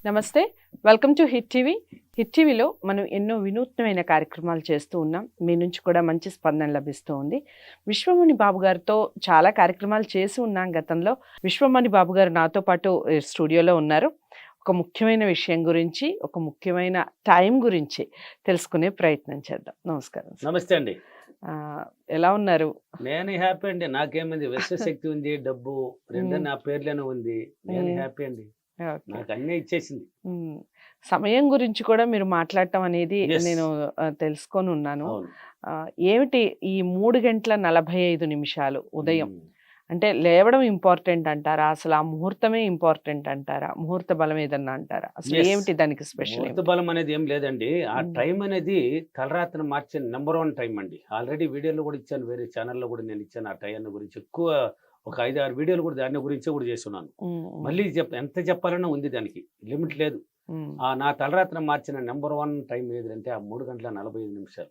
నమస్తే. Welcome to hit TV. Hit టీవీలో మనం ఎన్నో వినూత్నమైన కార్యక్రమాలు చేస్తూ ఉన్నాం. మీ నుంచి కూడా మంచి స్పందన లభిస్తూ ఉంది. విశ్వమణి బాబు గారితో చాలా కార్యక్రమాలు చేసి ఉన్నాం గతంలో. విశ్వమణి బాబు గారు నాతో పాటు స్టూడియోలో ఉన్నారు. ఒక ముఖ్యమైన విషయం గురించి, ఒక ముఖ్యమైన టైం గురించి తెలుసుకునే ప్రయత్నం చేద్దాం. నమస్కారం సార్. నమస్తే అండి. ఎలా ఉన్నారు? నేను హ్యాపీ అండి. నాకేమైంది, విశ్వశక్తి ఉంది, డబ్బు రెండు నా పేర్లోనే ఉంది. నేను హ్యాపీ అండి. ఓకే. నాకు అన్నీ ఇచ్చేసింది. సమయం గురించి కూడా మీరు మాట్లాడటం అనేది Yes. నేను తెలుసుకొని ఉన్నాను. అవును. ఏమిటి ఈ 3:45 ఉదయం? ఉమ్. అంటే లేవడం ఇంపార్టెంట్ అంటారా? అసలు ఆ ముహూర్తమే ఇంపార్టెంట్ అంటారా? ముహూర్త బలం ఏదన్నా అంటారా? అసలు Yes. ఏమిటి దానికి స్పెషల్? ముహూర్త బలం అనేది ఏం లేదండి. ఆ టైం అనేది తలరాత్రి మార్చిన నెంబర్ 1 టైం అండి. ఆల్రెడీ వీడియోలో కూడా ఇచ్చాను, వేరే ఛానల్లో కూడా నేను ఇచ్చాను. ఆ టైం గురించి ఎక్కువ ఒక 5-6 వీడియోలు కూడా దాని గురించే కూడా చేస్తున్నాను. మళ్ళీ ఎంత చెప్పాలన్నా ఉంది, దానికి లిమిట్ లేదు. నా తలరాత్రి మార్చిన నెంబర్ 1 టైం ఏదంటే ఆ 3:45.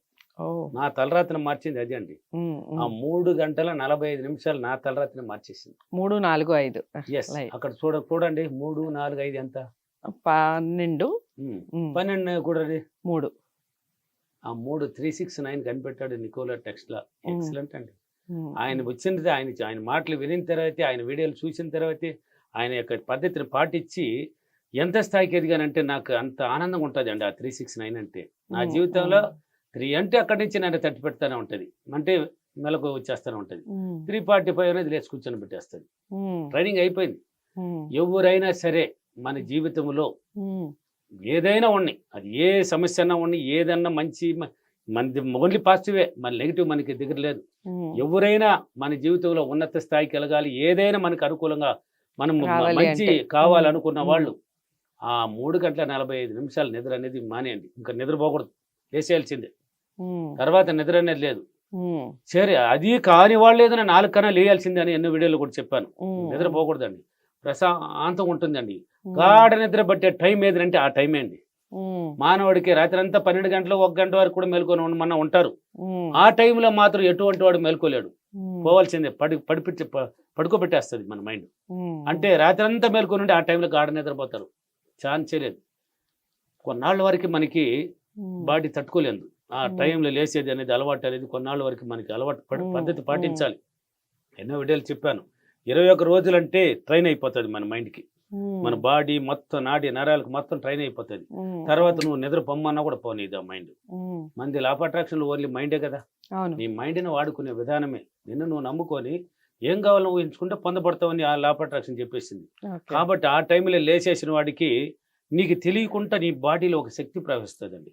నా తలరాత్రి మార్చింది అదే అండి. ఆ 3:45 నా తలరాత్రి మార్చేసింది. 3, 4, 5 ఎస్, అక్కడ చూడండి 3, 4, 5 ఎంత? 12. 12 కూడా 3. ఆ 3 369 కనిపెట్టాడు నికోలా టెక్స్లా. ఎక్సలెంట్ అండి. ఆయన వచ్చింది, ఆయన మాటలు వినిన తర్వాతే, ఆయన వీడియోలు చూసిన తర్వాతే, ఆయన యొక్క పద్ధతిని పాటించి ఎంత స్థాయికి ఎదిగానంటే నాకు అంత ఆనందంగా ఉంటుంది అండి. ఆ 369 అంటే నా జీవితంలో 3 అంటే అక్కడి నుంచి నన్ను తట్టి పెడతానే ఉంటుంది, అంటే మెలకు వచ్చేస్తూనే ఉంటుంది. 3:45 అనేది లేచి కూర్చొని పెట్టేస్తుంది. ట్రైనింగ్ అయిపోయింది. ఎవరైనా సరే మన జీవితంలో ఏదైనా ఉన్నాయి, అది ఏ సమస్య అన్నా ఉన్నాయి, ఏదన్నా మంచి మనది ఓన్లీ పాజిటివే, మన నెగిటివ్ మనకి దగ్గర లేదు. ఎవరైనా మన జీవితంలో ఉన్నత స్థాయికి వెళ్ళగాలి, ఏదైనా మనకు అనుకూలంగా మనం మంచి కావాలనుకున్న వాళ్ళు ఆ 3:45 నిద్ర అనేది మానేయండి. ఇంకా నిద్రపోకూడదు, లేసేయాల్సిందే. తర్వాత నిద్ర అనేది లేదు. సరే, అది కాని వాళ్ళు ఏదైనా 4 కన్నా లేయాల్సిందే అని ఎన్నో వీడియోలు కూడా చెప్పాను. నిద్రపోకూడదండి, ప్రశాంతంగా ఉంటుందండి. గాఢ నిద్ర పట్టే టైం ఏదంటే ఆ టైమే అండి. మానవుడికి రాత్రి అంతా 12 గంటలు 1 గంట వరకు కూడా మేల్కొని ఉండమన్నా ఉంటారు. ఆ టైంలో మాత్రం ఎటువంటి వాడు మేల్కోలేడు. పోవాల్సిందే, పడుకోబెట్టేస్తుంది మన మైండ్. అంటే రాత్రి అంతా మేల్కొని ఉండి ఆ టైంలో గాఢ నిద్రపోతారు, ఛాన్సే లేదు. కొన్నాళ్ళ వరకు మనకి బాడీ తట్టుకోలేదు. ఆ టైంలో లేసేది అనేది అలవాటు అనేది కొన్నాళ్ళ వరకు మనకి అలవాటు పద్ధతి పాటించాలి. ఎన్నో వీడియోలు చెప్పాను. 21 రోజులు అంటే ట్రైన్ అయిపోతుంది మన మైండ్కి. మన బాడీ మొత్తం, నాడి నరాలకు మొత్తం ట్రైన్ అయిపోతుంది. తర్వాత నువ్వు నిద్ర పొమ్మన్నా కూడా పోనీది ఆ మైండ్. మంది లా ఆఫ్ అట్రాక్షన్ ఓన్లీ మైండే కదా. నీ మైండ్ని వాడుకునే విధానమే. నిన్ను నువ్వు నమ్ముకొని ఏం కావాలో ఊహించుకుంటే పొందబడతావని ఆ లా ఆఫ్ అట్రాక్షన్ చెప్పేసింది. కాబట్టి ఆ టైంలో లేచేసిన వాడికి నీకు తెలియకుండా నీ బాడీలో ఒక శక్తి ప్రవహిస్తుందండి.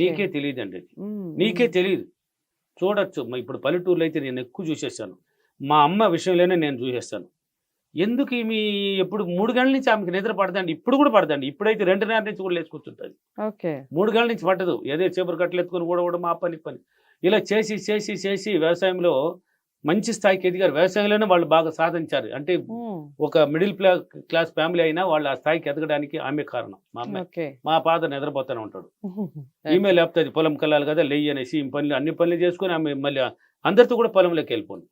నీకే తెలియదండి, అది నీకే తెలియదు. చూడొచ్చు, ఇప్పుడు పల్లెటూరులో అయితే నేను ఎక్కువ చూసేసాను. మా అమ్మ విషయంలోనే నేను చూసేస్తాను. ఎందుకు మీ ఎప్పుడు 3 గంటల నుంచి ఆమెకి నిద్ర పడదండి, ఇప్పుడు కూడా పడదండి. ఇప్పుడైతే 2:30 నుంచి కూడా లేచుకుంటుంటుంది. 3 గంటల నుంచి పట్టదు. ఏదో చేపలు కట్టలు ఎత్తుకొని కూడా మా పని ఇలా చేసి చేసి చేసి వ్యవసాయంలో మంచి స్థాయికి ఎదిగారు. వ్యవసాయంలోనే వాళ్ళు బాగా సాధించారు. అంటే ఒక మిడిల్ క్లాస్ ఫ్యామిలీ అయినా వాళ్ళు ఆ స్థాయికి ఎదగడానికి ఆమె కారణం. మా అమ్మ, మా ఫాదర్ నిద్రపోతూనే ఉంటాడు. ఈమె లేపుతుంది, పొలం కల్లాలి కదా లేయి అనేసి అన్ని పనులు చేసుకొని ఆమె మళ్ళీ అందరితో కూడా పొలంలోకి వెళ్ళిపోయింది.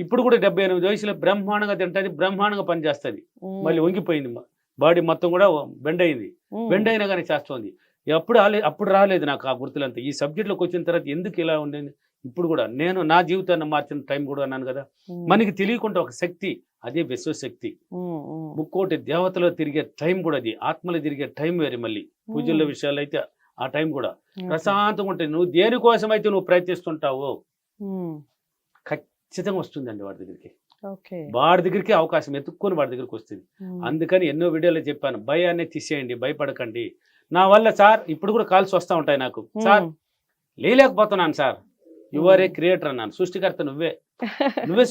ఇప్పుడు కూడా 78 వయసులో బ్రహ్మాండంగా తింటుంది, బ్రహ్మాండంగా పని చేస్తుంది. మళ్ళీ వంగిపోయింది, బాడీ మొత్తం కూడా బెండ్ అయింది. బెండ్ అయినా కానీ చేస్తుంది. అప్పుడు రాలేదు నాకు ఆ గుర్తులంతా. ఈ సబ్జెక్టులోకి వచ్చిన తర్వాత ఎందుకు ఇలా ఉండేది, ఇప్పుడు కూడా నేను నా జీవితాన్ని మార్చిన టైం కూడా అన్నాను కదా. మనకి తెలియకుండా ఒక శక్తి, అదే విశ్వశక్తి. 3,000,000 దేవతలో తిరిగే టైం కూడా అది, ఆత్మలో తిరిగే టైం వేరే. మళ్ళీ పూజల విషయాలు అయితే ఆ టైం కూడా ప్రశాంతంగా ఉంటుంది. నువ్వు దేనికోసం అయితే నువ్వు ప్రయత్నిస్తుంటావో ఖచ్చితంగా వస్తుందండి వాడి దగ్గరికి. వాడి దగ్గరికి అవకాశం ఎత్తుక్కొని వాడి దగ్గరికి వస్తుంది. అందుకని ఎన్నో వీడియోలో చెప్పాను, భయాన్ని తీసేయండి, భయపడకండి. నా వల్ల సార్ ఇప్పుడు కూడా కాల్స్ వస్తూ ఉంటాయి నాకు. సార్ లేలేకపోతున్నాను sir. You are a creator అన్నాను. సృష్టికర్త నువ్వే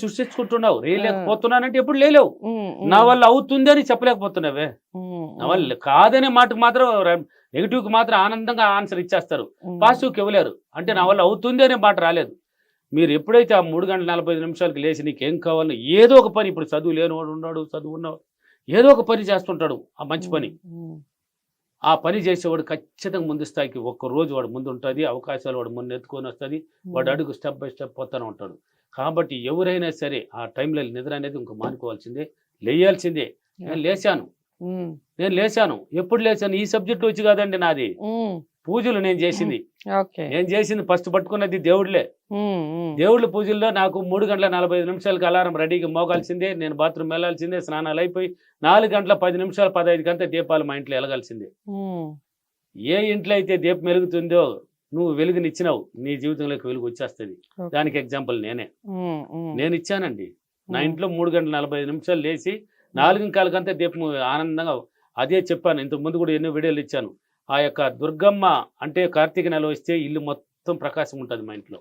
సృష్టించుకుంటున్నావు. లేలేకపోతున్నానంటే ఎప్పుడు లేలేవు. నా వల్ల అవుతుంది అని చెప్పలేకపోతున్నావే. నా వల్ల కాదనే మాటకు మాత్రం, నెగిటివ్కి మాత్రం ఆనందంగా ఆన్సర్ ఇచ్చేస్తారు, పాజిటివ్కి ఇవ్వలేరు. అంటే నా వల్ల అవుతుంది అనే మాట రాలేదు. మీరు ఎప్పుడైతే ఆ 3:45 లేచి నీకేం కావాలో ఏదో ఒక పని, ఇప్పుడు చదువు లేనివాడు ఉన్నాడు, చదువు ఉన్నవాడు ఏదో ఒక పని చేస్తుంటాడు, ఆ మంచి పని. ఆ పని చేసేవాడు ఖచ్చితంగా ముందు స్థాయికి ఒక్కరోజు వాడు ముందు ఉంటుంది. అవకాశాలు వాడు ముందు ఎత్తుకొని వస్తుంది. వాడు అడుగు స్టెప్ బై స్టెప్ పోతూనే ఉంటాడు. కాబట్టి ఎవరైనా సరే ఆ టైంలో నిద్ర అనేది ఇంకా మానుకోవాల్సిందే, లేయాల్సిందే. నేను లేచాను, నేను లేచాను. ఎప్పుడు లేచాను? ఈ సబ్జెక్ట్ వచ్చి కాదండి నాది. పూజలు నేను చేసింది. ఓకే. నేను చేసింది ఫస్ట్ పట్టుకున్నది దేవుళ్ళే. దేవుళ్ళ పూజల్లో నాకు 3:45 అలారం రెడీగా మోగాల్సిందే. నేను బాత్రూమ్ వెళ్ళాల్సిందే. స్నానాలు అయిపోయి 4:10 15 గంటల దీపాలు మా ఇంట్లో వెలగాల్సిందే. ఏ ఇంట్లో అయితే దీపం వెలుగుతుందో నువ్వు వెలుగునిచ్చినావు, నీ జీవితంలోకి వెలుగు వచ్చేస్తుంది. దానికి ఎగ్జాంపుల్ నేను ఇచ్చానండి. నా ఇంట్లో 3:45 లేచి 4:15 గంట దీపం ఆనందంగా అదే చెప్పాను. ఇంతకు ముందు కూడా ఎన్నో వీడియోలు ఇచ్చాను. ఆ యొక్క దుర్గమ్మ అంటే కార్తీక నెల వస్తే ఇల్లు మొత్తం ప్రకాశం ఉంటుంది మా ఇంట్లో.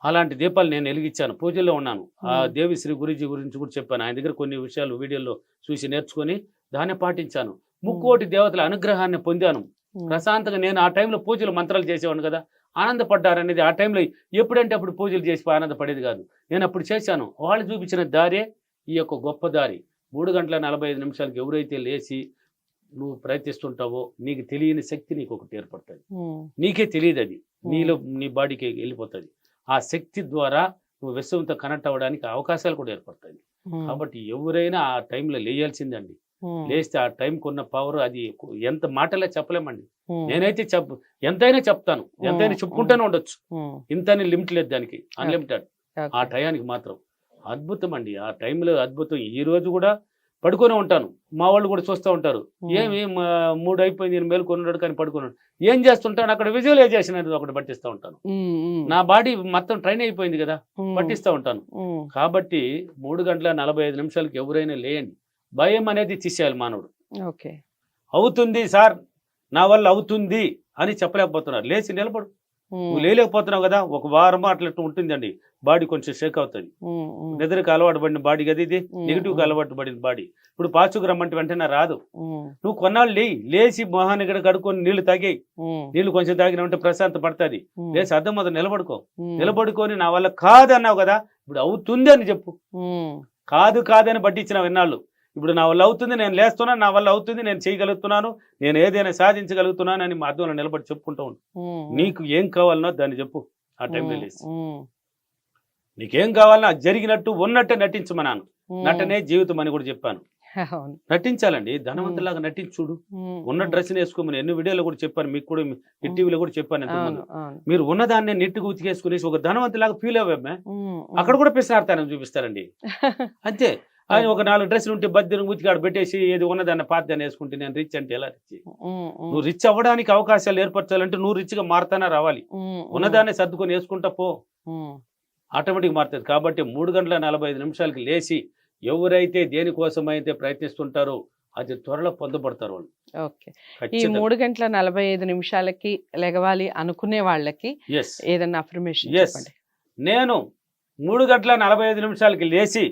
అలాంటి దీపాలు నేను వెలిగించాను. పూజల్లో ఉన్నాను. ఆ దేవిశ్రీ గురూజీ గురించి కూడా చెప్పాను. ఆయన దగ్గర కొన్ని విషయాలు వీడియోలో చూసి నేర్చుకొని దాన్ని పాటించాను. 3 దేవతల అనుగ్రహాన్ని పొందాను. ప్రశాంతంగా నేను ఆ టైంలో పూజలు మంత్రాలు చేసేవాడిని కదా, ఆనందపడ్డారనేది ఆ టైంలో ఎప్పుడంటే అప్పుడు పూజలు చేసి ఆనందపడేది కాదు. నేను అప్పుడు చేశాను. వాళ్ళు చూపించిన దారే ఈ యొక్క గొప్ప దారి. 3:45 ఎవరైతే లేచి నువ్వు ప్రయత్నిస్తుంటావో నీకు తెలియని శక్తి నీకు ఒకటి ఏర్పడుతుంది. నీకే తెలియదు, అది నీలో నీ బాడీకి వెళ్ళిపోతుంది. ఆ శక్తి ద్వారా నువ్వు విశ్వంతో కనెక్ట్ అవ్వడానికి అవకాశాలు కూడా ఏర్పడతాయి. కాబట్టి ఎవరైనా ఆ టైంలో లేయాల్సిందండి. లేస్తే ఆ టైంకి ఉన్న పవర్ అది ఎంత మాటలే చెప్పలేమండి. నేనైతే ఎంతైనా చెప్తాను, ఎంతైనా చెప్పుకుంటూనే ఉండొచ్చు. ఇంతని లిమిట్ లేదు దానికి, అన్లిమిటెడ్. ఆ టయానికి మాత్రం అద్భుతం అండి. ఆ టైంలో అద్భుతం. ఈ రోజు కూడా పడుకొని ఉంటాను. మా వాళ్ళు కూడా చూస్తూ ఉంటారు, ఏమి 3 అయిపోయింది నేను మేలుకొన్నాడు కానీ పడుకున్నాడు. ఏం చేస్తుంటాను అక్కడ విజువలైజేషన్ అనేది ఒకటి పట్టిస్తూ ఉంటాను. నా బాడీ మొత్తం ట్రైన్ అయిపోయింది కదా, పట్టిస్తూ ఉంటాను. కాబట్టి 3:45 ఎవరైనా లేయండి. భయం అనేది తీసేయాలి మానవుడు. అవుతుంది సార్, నా వల్ల అవుతుంది అని చెప్పలేకపోతున్నారు. లేచి నిలబడు. నువ్వు లేలేకపోతున్నావు కదా, ఒక వారం అట్లా ఉంటుందండి. బాడీ కొంచెం షేక్ అవుతుంది. నిద్రకు అలవాటు పడిన బాడీ కదా ఇది, నెగిటివ్గా అలవాటు పడిన బాడీ. ఇప్పుడు పాచుకు రమ్మంటే వెంటనే రాదు. నువ్వు కొన్నాళ్ళు లేచి మొహాన్ని ఇక్కడ కడుక్కొని నీళ్లు తాగి, నీళ్లు కొంచెం తాగిన ప్రశాంత పడుతుంది. లేచి అద్దం మొదలు నిలబడుకొని నా వల్ల కాదన్నావు కదా, ఇప్పుడు అవుతుంది అని చెప్పు. కాదని పట్టించిన విన్నాళ్ళు. ఇప్పుడు నా వల్ల అవుతుంది, నేను లేస్తున్నాను, నా వల్ల అవుతుంది, నేను చేయగలుగుతున్నాను, నేను ఏదైనా సాధించగలుగుతున్నాను అని మా అర్థంలో నిలబడి చెప్పుకుంటూ ఉంటాను. నీకు ఏం కావాలనో దాన్ని చెప్పు. ఆ టైంలో లేచి నీకేం కావాలన్నా జరిగినట్టు ఉన్నట్టే నటించమన్నాను. నటనే జీవితం అని కూడా చెప్పాను. నటించాలండి, ధనవంతులాగా నటించుడు. ఉన్న డ్రెస్ వేసుకోమని ఎన్నో వీడియోలో కూడా చెప్పాను, మీకు కూడా టీవీలో కూడా చెప్పాను. ఎంతమంది మీరు ఉన్నదాన్ని నెట్టుకు ఉతికేసుకునేసి ఒక ధనవంతులాగా ఫీల్ అవ్వమే, అక్కడ కూడా పిసినార్తానని చూపిస్తారండి. అంతే. ఆయన ఒక 4 డ్రెస్సులు ఉంటే బద్దెను ఉతికాడు పెట్టేసి ఏది ఉన్నదాన్ని పాతదాన్ని వేసుకుంటే నేను రిచ్ అంటే ఎలా రిచ్? నువ్వు రిచ్ అవ్వడానికి అవకాశాలు ఏర్పరచాలంటే నువ్వు రిచ్గా మారుతానే రావాలి. ఉన్నదాన్ని సర్దుకొని వేసుకుంటా పో, ఆటోమేటిక్ మారుతుంది. కాబట్టి 3:45 లేచి ఎవరైతే దేనికోసం అయితే ప్రయత్నిస్తుంటారో అది త్వరలో పొందబడతారు వాళ్ళు. ఈ 3:45 లెగవాలి అనుకునే వాళ్ళకి ఏదన్నా అఫర్మేషన్ చెప్పండి. నేను 3:45 లేచి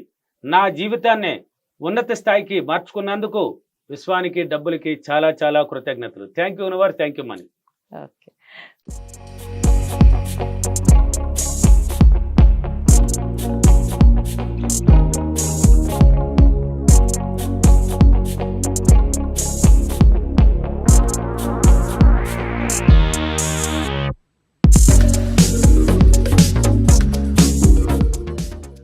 నా జీవితాన్ని ఉన్నత స్థాయికి మార్చుకున్నందుకు విశ్వానికి, డబ్బులకి చాలా చాలా కృతజ్ఞతలు. Thank you universe, thank you money. Okay.